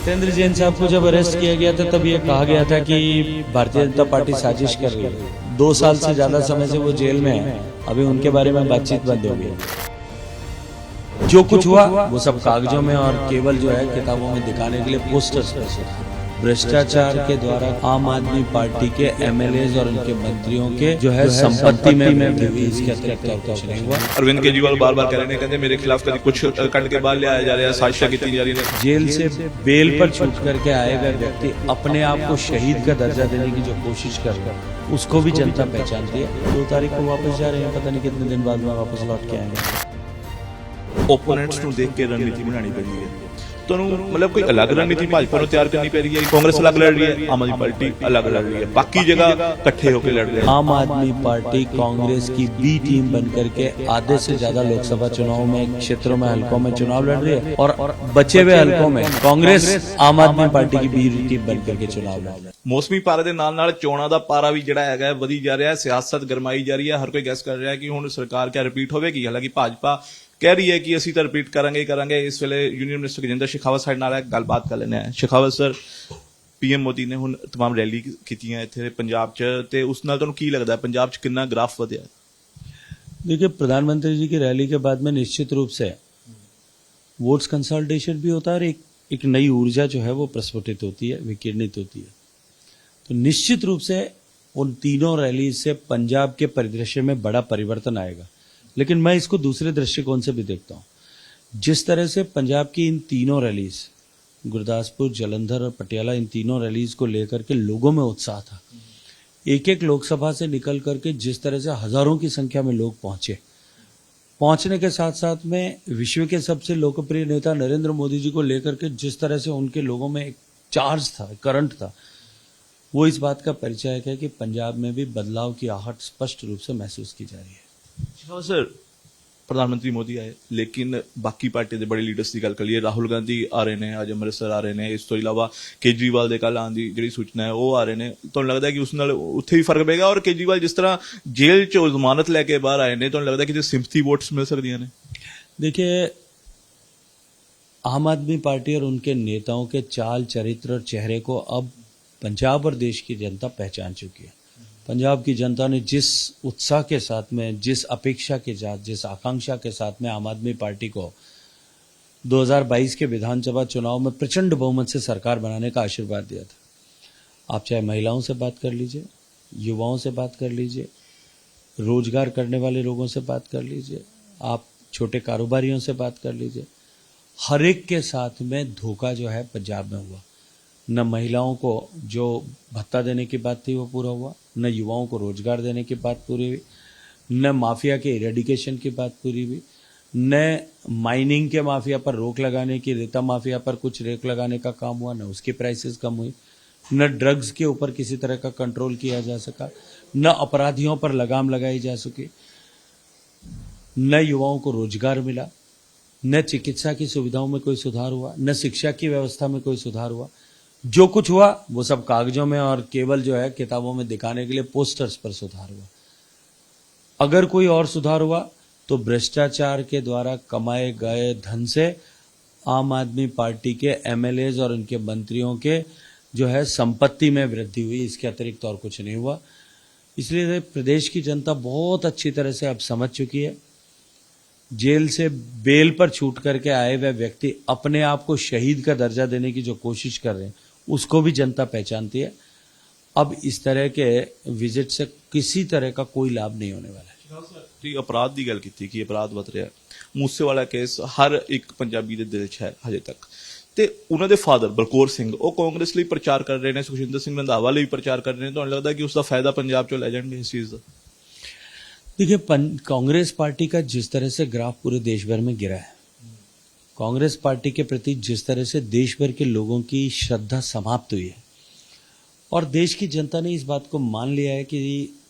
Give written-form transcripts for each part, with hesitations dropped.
सत्येंद्र जैन साहब को जब अरेस्ट किया गया था तब ये कहा गया था कि भारतीय जनता पार्टी साजिश कर रही है। 2 साल से ज्यादा समय से वो जेल में है, अभी उनके बारे में बातचीत बंद हो गई। जो कुछ हुआ वो सब कागजों में और केवल जो है किताबों में दिखाने के लिए पोस्टर्स पर भ्रष्टाचार के द्वारा आम आदमी पार्टी के एमएलए और उनके मंत्रियों के जो है संपत्ति में वृद्धि हुई, इसके अतिरिक्त और कुछ नहीं हुआ। अरविंद केजरीवाल बार बार कह रहे हैं, कहते मेरे खिलाफ कभी कुछ कांड के बाद ले आया जा रहा है, साजिश की जा रही है। जेल से बेल पर छूट करके आए हुए व्यक्ति अपने आप को शहीद का दर्जा देने की जो कोशिश कर रहे हैं उसको भी जनता पहचानती है। 2 तारीख को वापस जा रहे हैं, पता नहीं कितने दिन बाद में वापस लौट के आएंगे। ओपोनेंट्स को देख के रणनीति बनानी पड़ी है, तो मतलब कोई अलग रणनीति भाजपा को तैयार करनी पड़ रही है। कांग्रेस अलग लड़ रही है, आम आदमी पार्टी अलग लड़ रही है, बाकी जगह इकट्ठे होकर लड़ रहे हैं। आम आदमी पार्टी कांग्रेस की बी टीम बनकर के आधे से ज्यादा लोकसभा चुनाव में क्षेत्रों में हलकों में चुनाव लड़ रही है और बचे हुए हलकों में कांग्रेस आम आदमी पार्टी की बी टीम बनकर के चुनाव लड़ रही है। मौसमी पारे ਦੇ ਨਾਲ ਚੋਣਾਂ ਦਾ ਪਾਰਾ ਵੀ ਜਿਹੜਾ ਹੈਗਾ ਵਧੀ ਜਾ ਰਿਹਾ ਹੈ, ਸਿਆਸਤ ਗਰਮਾਈ ਜਾ ਰਹੀ ਹੈ। ਹਰ ਕੋਈ ਗੈਸ ਕਰ ਰਿਹਾ ਹੈ ਕਿ ਹੁਣ ਸਰਕਾਰ ਕਿਆ ਰਿਪੀਟ ਹੋਵੇਗੀ। ਹਾਲਾਂਕਿ ਭਾਜਪਾ कह रही है कि ਅਸੀਂ ਤਾਂ ਰਿਪੀਟ ਕਰਾਂਗੇ। ਇਸ ਵੇਲੇ ਯੂਨੀਅਨ ਮਿਨਿਸਟਰ ਗਜਿੰਦਰ ਸ਼ੇਖਾਵਤ ਸਾਡੇ ਨਾਲ ਹੈ, ਗੱਲਬਾਤ ਕਰ ਲੈਣੇ ਆ। ਸ਼ੇਖਾਵਤ ਸਰ, ਪੀਐਮ ਮੋਦੀ ਨੇ ਹੁਣ तमाम रैली ਕੀਤੀਆਂ ਇੱਥੇ ਪੰਜਾਬ 'ਚ, ਤੇ ਉਸ ਨਾਲ ਤੁਹਾਨੂੰ ਕੀ ਲੱਗਦਾ ਪੰਜਾਬ 'ਚ ਕਿੰਨਾ ग्राफ ਵਧਿਆ? देखिए, प्रधानमंत्री जी की रैली के बाद में निश्चित रूप से वोट्स कंसोलिडेशन भी होता है और एक नई ऊर्जा जो है वो प्रस्फुटित होती है, विकिरणित होती है। तो निश्चित रूप से उन तीनों रैली से पंजाब के परिदृश्य में बड़ा परिवर्तन आएगा। लेकिन मैं इसको दूसरे दृष्टिकोण से भी देखता हूं। जिस तरह से पंजाब की इन तीनों रैलीज, गुरदासपुर, जालंधर और पटियाला, इन तीनों रैलीज को लेकर के लोगों में उत्साह था। एक एक लोकसभा से निकल करके जिस तरह से हजारों की संख्या में लोग पहुंचने के साथ साथ में विश्व के सबसे लोकप्रिय नेता नरेंद्र मोदी जी को लेकर के जिस तरह से उनके लोगों में एक चार्ज था, करंट था, वो इस बात का परिचय है कि पंजाब में भी बदलाव की आहट स्पष्ट रूप से महसूस की जा रही है। सर, प्रधानमंत्री मोदी आए, लेकिन बाकी पार्टी के बड़े लीडर्स की गल करिए, राहुल गांधी आ रहे हैं, अज अमृतसर आ रहे हैं, इस तो इलावा केजरीवाल के कल आने की जी सूचना है वो आ रहे हैं। तो लगता है कि उस नाल उत्थे भी फर्क पेगा। और केजरीवाल जिस तरह जेल चो जमानत लैके बाहर आए हैं, तो लगता है कि सिंपथी वोट्स मिल सकती हैं। देखिए, आम आदमी पार्टी और उनके नेताओं के चाल, चरित्र और चेहरे को अब पंजाब और देश की जनता पहचान चुकी है। पंजाब की जनता ने जिस उत्साह के साथ में, जिस अपेक्षा के साथ, जिस आकांक्षा के साथ में आम आदमी पार्टी को 2022 के विधानसभा चुनाव में प्रचंड बहुमत से सरकार बनाने का आशीर्वाद दिया था। आप चाहे महिलाओं से बात कर लीजिए, युवाओं से बात कर लीजिए, रोजगार करने वाले लोगों से बात कर लीजिए, आप छोटे कारोबारियों से बात कर लीजिए, हर एक के साथ में धोखा जो है पंजाब में हुआ। न महिलाओं को जो भत्ता देने की बात थी वो पूरा हुआ, न युवाओं को रोजगार देने की बात पूरी हुई, न माफिया के इरेडिकेशन की बात पूरी हुई, न माइनिंग के माफिया पर रोक लगाने की, रेता माफिया पर कुछ रोक लगाने का काम हुआ, न उसकी प्राइसेस कम हुई, न ड्रग्स के ऊपर किसी तरह का कंट्रोल किया जा सका, न अपराधियों पर लगाम लगाई जा सकी, न युवाओं को रोजगार मिला, न चिकित्सा की सुविधाओं में कोई सुधार हुआ, न शिक्षा की व्यवस्था में कोई सुधार हुआ। जो कुछ हुआ वो सब कागजों में और केवल जो है किताबों में दिखाने के लिए पोस्टर्स पर सुधार हुआ। अगर कोई और सुधार हुआ तो भ्रष्टाचार के द्वारा कमाए गए धन से आम आदमी पार्टी के एमएलए और उनके मंत्रियों के जो है संपत्ति में वृद्धि हुई, इसके अतिरिक्त और कुछ नहीं हुआ। इसलिए प्रदेश की जनता बहुत अच्छी तरह से अब समझ चुकी है। जेल से बेल पर छूट करके आए हुए व्यक्ति अपने आप को शहीद का दर्जा देने की जो कोशिश कर रहे हैं उसको भी जनता पहचानती है। अब इस तरह के विजिट से किसी तरह का कोई लाभ नहीं होने वाला है। अपराध की गल की कि अपराध वध रहा, मूसेवाला केस हर एक पंजाबी के दिल च है हजे तक। ਤੇ ਉਹਨਾਂ ਦੇ ਫਾਦਰ ਬਲਕੌਰ ਸਿੰਘ ਉਹ ਕਾਂਗਰਸ ਲਈ ਪ੍ਰਚਾਰ ਕਰ ਰਹੇ ਨੇ, ਸੁਖਜਿੰਦਰ ਸਿੰਘ ਰੰਧਾਵਾ ਲਈ ਪ੍ਰਚਾਰ ਕਰ ਰਹੇ ਨੇ। ਤੁਹਾਨੂੰ ਲੱਗਦਾ ਕਿ ਉਸ ਦਾ ਫਾਇਦਾ ਪੰਜਾਬ ਚੋਂ ਲੈ ਜਾਣਗੇ ਇਸ ਚੀਜ਼ ਦਾ? देखिए, कांग्रेस पार्टी का जिस तरह से ग्राफ पूरे देश भर में गिरा है, कांग्रेस पार्टी के प्रति जिस तरह से देश भर के लोगों की श्रद्धा समाप्त हुई है और देश की जनता ने इस बात को मान लिया है कि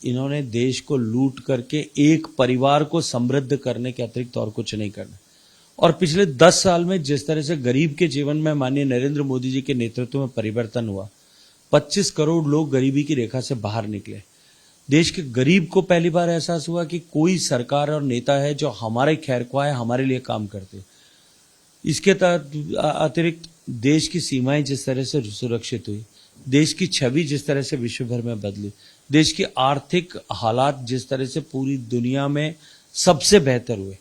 इन्होंने देश को लूट करके एक परिवार को समृद्ध करने के अतिरिक्त और कुछ नहीं करना। और पिछले 10 साल में जिस तरह से गरीब के जीवन में माननीय नरेंद्र मोदी जी के नेतृत्व में परिवर्तन हुआ, 25 करोड़ लोग गरीबी की रेखा से बाहर निकले। देश के गरीब को पहली बार एहसास हुआ कि कोई सरकार और नेता है जो हमारे खैर ख्वाह है, हमारे लिए काम करते। इसके अतिरिक्त देश की सीमाएं जिस तरह से सुरक्षित हुई, देश की छवि जिस तरह से विश्व भर में बदली, देश की आर्थिक हालात जिस तरह से पूरी दुनिया में सबसे बेहतर हुए,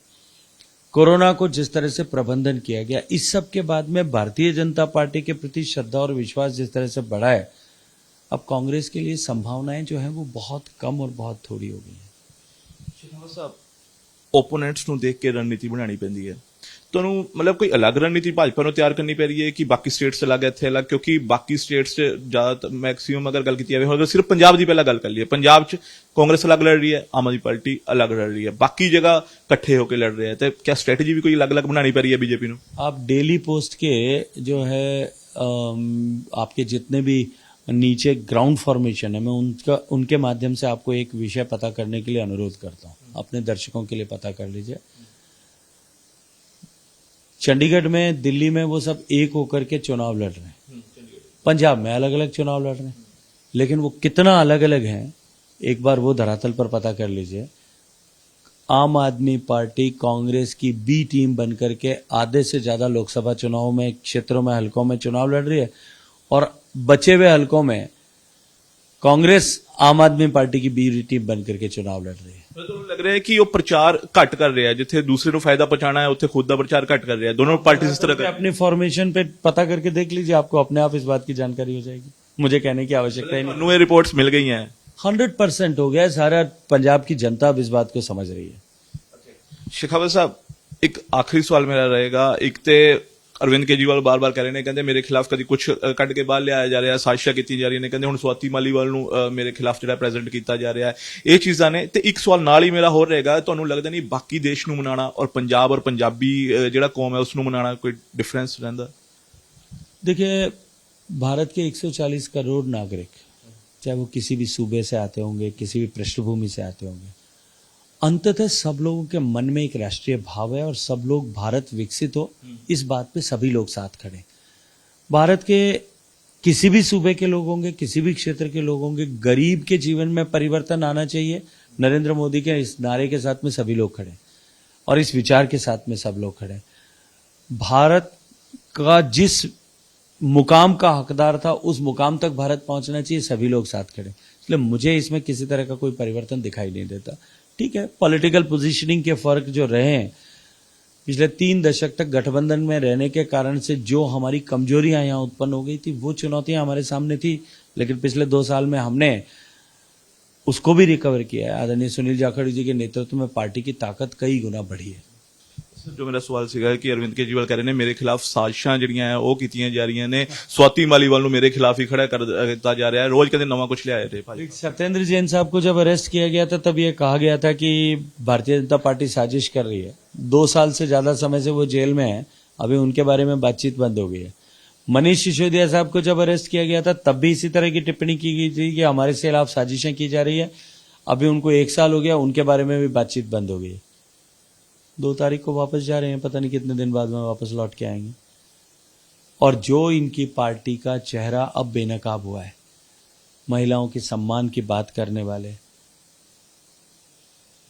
कोरोना को जिस तरह से प्रबंधन किया गया, इस सब के बाद में भारतीय जनता पार्टी के प्रति श्रद्धा और विश्वास जिस तरह से बढ़ा है, अब कांग्रेस के लिए संभावनाएं जो है वो बहुत कम और बहुत थोड़ी हो गई हैं। ਓਪੋਨੈਂਟਸ ਨੂੰ ਦੇਖ ਕੇ ਰਣਨੀਤੀ ਬਣਾਉਣੀ ਪੈਂਦੀ ਹੈ ਤੁਹਾਨੂੰ ਮਤਲਬ ਕੋਈ ਅਲੱਗ ਰਣਨੀਤੀ ਭਾਜਪਾ ਨੂੰ ਤਿਆਰ ਕਰਨੀ ਪੈ ਰਹੀ ਹੈ ਕਿ ਬਾਕੀ ਸਟੇਟਸ 'ਚ ਅਲੱਗ ਇੱਥੇ ਅਲੱਗ ਕਿਉਂਕਿ ਬਾਕੀ ਸਟੇਟਸ 'ਚ ਜ਼ਿਆਦਾਤਰ ਮੈਕਸਿਮਮ ਅਗਰ ਗੱਲ ਕੀਤੀ ਜਾਵੇ ਹੁਣ ਅਗਰ ਸਿਰਫ ਪੰਜਾਬ ਦੀ ਪਹਿਲਾਂ ਗੱਲ ਕਰ ਲਈਏ ਪੰਜਾਬ 'ਚ ਕਾਂਗਰਸ ਅਲੱਗ ਲੜ ਰਹੀ ਹੈ ਆਮ ਆਦਮੀ ਪਾਰਟੀ ਅਲੱਗ ਲੜ ਰਹੀ ਹੈ ਬਾਕੀ ਜਗ੍ਹਾ ਇਕੱਠੇ ਹੋ ਕੇ ਲੜ ਰਹੇ ਹੈ ਤੇ ਕਿਆ ਸਟ੍ਰੈਟਜੀ ਵੀ ਕੋਈ ਅਲੱਗ-ਅਲੱਗ ਬਣਾਉਣੀ ਪੈ ਰਹੀ ਹੈ बीजेपी ਨੂੰ आप डेली पोस्ट के जो है आपके जितने भी नीचे ग्राउंड फॉर्मेशन है, मैं उनके माध्यम से आपको एक विषय पता करने के लिए अनुरोध करता हूं, अपने दर्शकों के लिए पता कर लीजिए। चंडीगढ़ में, दिल्ली में वो सब एक होकर के चुनाव लड़ रहे हैं, पंजाब में अलग अलग चुनाव लड़ रहे हैं, लेकिन वो कितना अलग अलग हैं एक बार वो धरातल पर पता कर लीजिए। आम आदमी पार्टी कांग्रेस की बी टीम बनकर के आधे से ज्यादा लोकसभा चुनाव में क्षेत्रों में हलकों में चुनाव लड़ रही है और बचे हुए हलकों में कांग्रेस आम आदमी पार्टी की बी टीम बनकर के चुनाव लड़ रही है। ਤੁਹਾਨੂੰ ਲੱਗ ਰਿਹਾ ਹੈ ਕਿ ਉਹ ਪ੍ਰਚਾਰ ਘੱਟ ਕਰ ਰਿਹਾ ਹੈ ਜਿੱਥੇ ਦੂਸਰੇ ਨੂੰ ਫਾਇਦਾ ਪਹੁੰਚਾਣਾ ਹੈ ਉੱਥੇ ਖੁਦ ਦਾ ਪ੍ਰਚਾਰ ਘੱਟ ਕਰ ਰਿਹਾ है दोनों पार्टी इस तरह अपने फॉर्मेशन पे पता करके देख लीजिए, आपको अपने आप इस बात की जानकारी हो जाएगी, मुझे कहने की आवश्यकता ही नहीं। ਤੁਹਾਨੂੰ ਇਹ ਰਿਪੋर्ट्स मिल गई हैं 100% हो गया है, सारा पंजाब की जनता अब इस बात को समझ रही है। शेखावत साहब एक आखिरी सवाल मेरा रहेगा एक ਤੇ ਅਰਵਿੰਦ ਕੇਜਰੀਵਾਲ ਬਾਰ-ਬਾਰ ਕਹਿ ਰਹੇ ਨੇ ਕਹਿੰਦੇ ਮੇਰੇ ਖਿਲਾਫ ਕਦੀ ਕੁਝ ਕੱਢ ਕੇ ਬਾਹਰ ਲਿਆਇਆ ਜਾ ਰਿਹਾ ਸਾਜ਼ਿਸ਼ਾਂ ਕੀਤੀ ਜਾ ਰਹੀਆਂ ਨੇ ਕਹਿੰਦੇ ਹੁਣ ਸਵਾਤੀ ਮਾਲੀਵਾਲ ਨੂੰ ਮੇਰੇ ਖਿਲਾਫ ਜਿਹੜਾ ਪ੍ਰੈਜ਼ੈਂਟ ਕੀਤਾ ਜਾ ਰਿਹਾ ਹੈ ਇਹ ਚੀਜ਼ਾਂ ਨੇ ਤੇ ਇੱਕ ਸਵਾਲ ਨਾਲ ਹੀ ਮੇਰਾ ਹੋਰ ਰਹੇਗਾ ਤੁਹਾਨੂੰ ਲੱਗਦਾ ਨਹੀਂ ਬਾਕੀ ਦੇਸ਼ ਨੂੰ ਮਨਾਉਣਾ ਔਰ ਪੰਜਾਬ ਔਰ ਪੰਜਾਬੀ ਜਿਹੜਾ ਕੌਮ ਹੈ ਉਸ ਨੂੰ ਮਨਾਉਣਾ ਕੋਈ डिफरेंस रहता? देखिए, भारत के 140 करोड़ नागरिक, चाहे वो किसी भी सूबे से आते होंगे, किसी भी पृष्ठभूमि से आते होंगे, अंततः सब लोगों के मन में एक राष्ट्रीय भाव है और सब लोग भारत विकसित हो इस बात पे सभी लोग साथ खड़े। भारत के किसी भी सूबे के लोग होंगे, किसी भी क्षेत्र के लोग होंगे, गरीब के जीवन में परिवर्तन आना चाहिए, नरेंद्र मोदी के इस नारे के साथ में सभी लोग खड़े और इस विचार के साथ में सब लोग खड़े। भारत का जिस मुकाम का हकदार था उस मुकाम तक भारत पहुंचना चाहिए, सभी लोग साथ खड़े। इसलिए मुझे इसमें किसी तरह का कोई परिवर्तन दिखाई नहीं देता। ठीक है, पॉलिटिकल पोजीशनिंग के फर्क जो रहे हैं पिछले 3 दशक तक गठबंधन में रहने के कारण से जो हमारी कमजोरियां यहाँ उत्पन्न हो गई थी वो चुनौतियां हमारे सामने थी, लेकिन पिछले 2 साल में हमने उसको भी रिकवर किया है। आदरणीय सुनील जाखड़ जी के नेतृत्व में पार्टी की ताकत कई गुना बढ़ी है। ਜੋ ਮੇਰਾ ਸਵਾਲ ਸੀਗਾ ਕਿ ਅਰਵਿੰਦ ਕੇਜਰੀਵਾਲ ਕਹਿ ਰਹੇ ਨੇ ਮੇਰੇ ਖਿਲਾਫ ਸਾਜ਼ਿਸ਼ਾਂ ਜਿਹੜੀਆਂ ਆ ਉਹ ਕੀਤੀਆਂ ਜਾ ਰਹੀਆਂ ਨੇ ਸਵਾਤੀ ਮਾਲੀਵਾਲ ਨੂੰ ਮੇਰੇ ਖਿਲਾਫ ਹੀ ਖੜਾ ਕਰ ਦਿੱਤਾ ਜਾ ਰਿਹਾ ਹੈ ਰੋਜ਼ ਕਹਿੰਦੇ ਨਵਾਂ ਕੁਝ ਲਿਆਏ थे भाई। सत्येंद्र जैन साहब को जब अरेस्ट किया गया था तब ये कहा गया था कि भारतीय जनता पार्टी साजिश कर रही है। 2 साल से ज्यादा समय से वो जेल में है, अभी उनके बारे में बातचीत बंद हो गई है। मनीष सिसोदिया साहब को जब अरेस्ट किया गया था तब भी इसी तरह की टिप्पणी की गई थी कि हमारे खिलाफ साजिशें की जा रही है। अभी उनको 1 साल हो गया, उनके बारे में भी बातचीत बंद हो गई। 2 तारीख को वापस जा रहे हैं, पता नहीं कितने दिन बाद में वापस लौट के आएंगे। और जो इनकी पार्टी का चेहरा अब बेनकाब हुआ है, महिलाओं के सम्मान की बात करने वाले,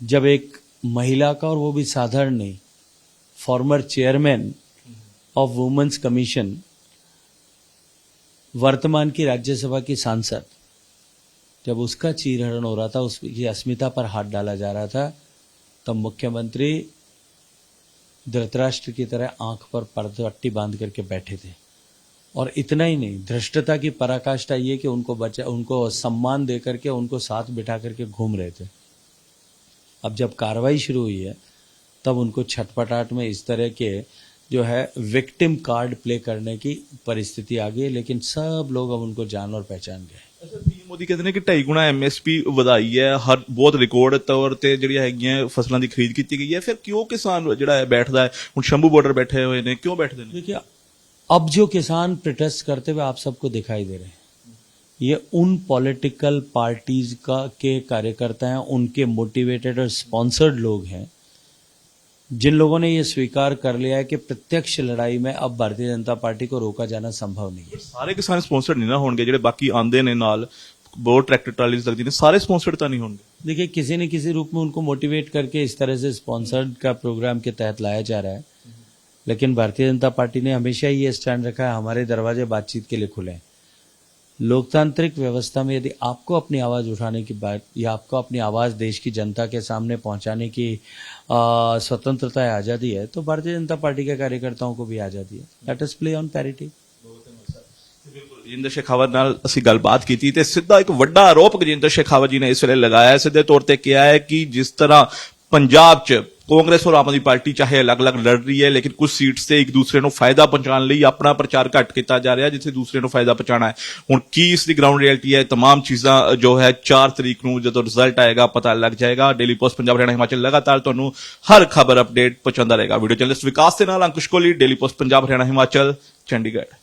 जब एक महिला का और वो भी साधारण नहीं, former chairman of women's commission, वर्तमान की राज्यसभा की सांसद, जब उसका चीरहरण हो रहा था, उसकी अस्मिता पर हाथ डाला जा रहा था, तब मुख्यमंत्री धृतराष्ट्र की तरह आंख पर पट्टी बांध करके बैठे थे। और इतना ही नहीं, धृष्टता की पराकाष्ठा ये कि उनको सम्मान दे करके उनको साथ बिठा करके घूम रहे थे। अब जब कार्रवाई शुरू हुई है तब उनको छटपटाहट में इस तरह के जो है विक्टिम कार्ड प्ले करने की परिस्थिति आ गई, लेकिन सब लोग अब उनको जान और पहचान गए। ਪੀਐਮ ਮੋਦੀ ਕਹਿੰਦੇ ਨੇ ਕਿ 2.5 ਗੁਣਾ ਐਮਐਸਪੀ ਵਧਾਈ ਹੈ, ਹਰ ਬਹੁਤ ਰਿਕਾਰਡ ਤੌਰ ਤੇ ਜਿਹੜੀਆਂ ਹੈਗੀਆਂ ਫਸਲਾਂ ਦੀ ਖਰੀਦ ਕੀਤੀ ਗਈ ਹੈ। ਫਿਰ ਕਿਉਂ ਕਿਸਾਨ ਜਿਹੜਾ ਹੈ ਬੈਠਦਾ ਹੈ? ਹੁਣ ਸ਼ੰਭੂ ਬਾਰਡਰ ਬੈਠੇ ਹੋਏ ਨੇ, क्यों बैठते हैं? देखिए, अब जो किसान प्रोटेस्ट करते हुए आप सबको दिखाई दे रहे हैं, ये उन पॉलिटिकल पार्टीज के कार्यकर्ता हैं, उनके मोटिवेटेड और स्पॉन्सर्ड लोग हैं जिन लोगों ने ये स्वीकार कर लिया है कि प्रत्यक्ष लड़ाई में अब भारतीय जनता पार्टी को रोका जाना संभव नहीं है। ਸਾਰੇ ਕਿਸਾਨ ਸਪਾਂਸਰਡ ਨਹੀਂ ਨਾ ਹੋਣਗੇ, ਜਿਹੜੇ ਬਾਕੀ ਆਂਦੇ ਨੇ ਨਾਲ ਬਹੁਤ ट्रैक्टर ट्रालीज लगती ने, सारे स्पॉन्सर्ड तो नहीं होंगे। देखिए, किसी न किसी रूप में उनको मोटिवेट करके इस तरह से स्पॉन्सर्ड का प्रोग्राम के तहत लाया जा रहा है। लेकिन भारतीय जनता पार्टी ने हमेशा ही ये स्टैंड रखा है, हमारे दरवाजे बातचीत के लिए खुले हैं। लोकतांत्रिक व्यवस्था में यदि आपको अपनी आवाज उठाने की बात या आपको अपनी आवाज देश की जनता के सामने पहुंचाने की स्वतंत्रता है, आजादी है, तो भारतीय जनता पार्टी के कार्यकर्ताओं को भी आजादी है। Let us play on parity. Gajinder Shekhawat ਨਾਲ ਅਸੀਂ ਗੱਲਬਾਤ ਕੀਤੀ ਤੇ ਸਿੱਧਾ ਇੱਕ ਵੱਡਾ ਆਰੋਪ ਗਜਿੰਦਰ ਸ਼ੇਖਾਵਤ ਜੀ ਨੇ ਇਸ ਵੇਲੇ ਲਗਾਇਆ ਹੈ। ਸਿੱਧੇ ਤੌਰ ਤੇ ਕਿਹਾ ਹੈ ਕਿ ਜਿਸ ਤਰ੍ਹਾਂ ਪੰਜਾਬ 'ਚ ਕਾਂਗਰਸ ਔਰ ਆਮ ਆਦਮੀ ਪਾਰਟੀ ਚਾਹੇ ਅਲੱਗ-ਅਲੱਗ ਲੜ ਰਹੀ ਹੈ, ਲੇਕਿਨ ਕੁਝ ਸੀਟਸ ਤੇ ਇੱਕ ਦੂਸਰੇ ਨੂੰ ਫਾਇਦਾ ਪਹੁੰਚਾਉਣ ਲਈ ਆਪਣਾ ਪ੍ਰਚਾਰ ਘੱਟ ਕੀਤਾ ਜਾ ਰਿਹਾ, ਜਿੱਥੇ ਦੂਸਰੇ ਨੂੰ ਫਾਇਦਾ ਪਹੁੰਚਾਉਣਾ ਹੈ। ਹੁਣ ਕੀ ਇਸ ਦੀ ਗਰਾਊਂਡ ਰਿਐਲਿਟੀ ਹੈ, ਤਮਾਮ ਚੀਜ਼ਾਂ ਜੋ ਹੈ 4 ਤਰੀਕ ਨੂੰ ਜਦੋਂ ਰਿਜ਼ਲਟ ਆਏਗਾ ਪਤਾ ਲੱਗ ਜਾਏਗਾ। ਡੇਲੀ ਪੋਸਟ ਪੰਜਾਬ ਹਰਿਆਣਾ ਹਿਮਾਚਲ ਲਗਾਤਾਰ ਤੁਹਾਨੂੰ ਹਰ ਖਬਰ ਅਪਡੇਟ ਪਹੁੰਚਾਉਂਦਾ ਰਹੇਗਾ। ਵੀਡੀਓ ਜਰਨਲਿਸਟ ਵਿਕਾਸ ਦੇ ਨਾਲ ਅੰਕੁਸ਼ ਕੋਹਲੀ, ਡੇਲੀ ਪੋਸਟ ਪੰਜਾਬ ਹਰਿਆਣਾ ਹਿਮਾਚਲ, ਚੰਡੀਗੜ੍ਹ।